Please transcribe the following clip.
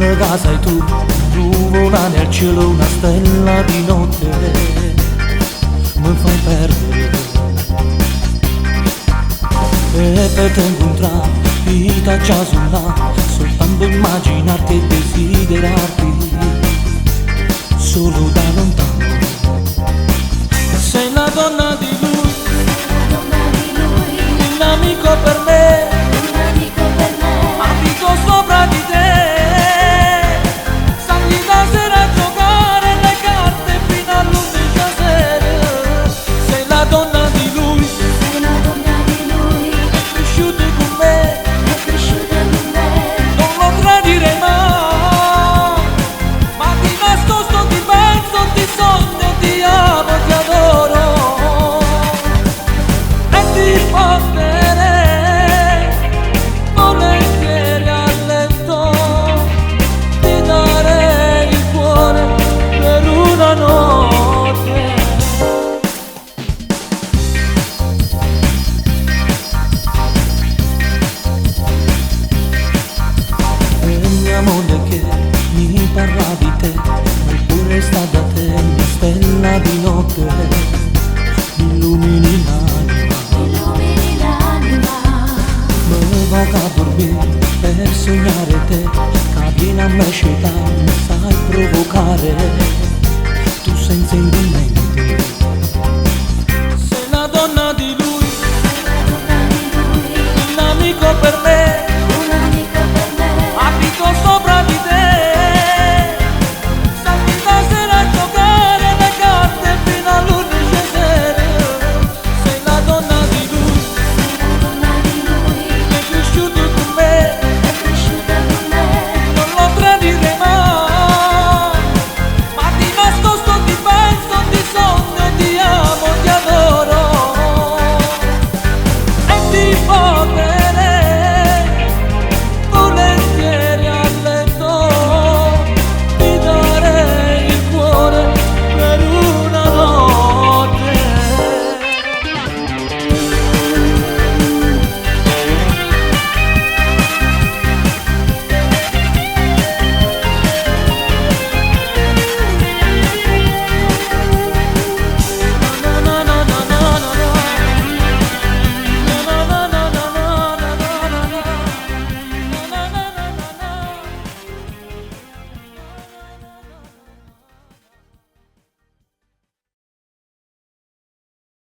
Che sei tu, nuvolare al cielo una stella di notte, mi fai perdere. E per te incontrare, vita già sulla, soltanto immaginarti e desiderarti, solo da lontano. Sei la donna di lui, un amico per me, abito sopra di te. Amore che mi parla di te, eppure sta da te, mia stella di notte, mi illumini l'anima, mi voga a dormire per sognare te, cabina a me scelta, mi sai provocare, tu senza indumento.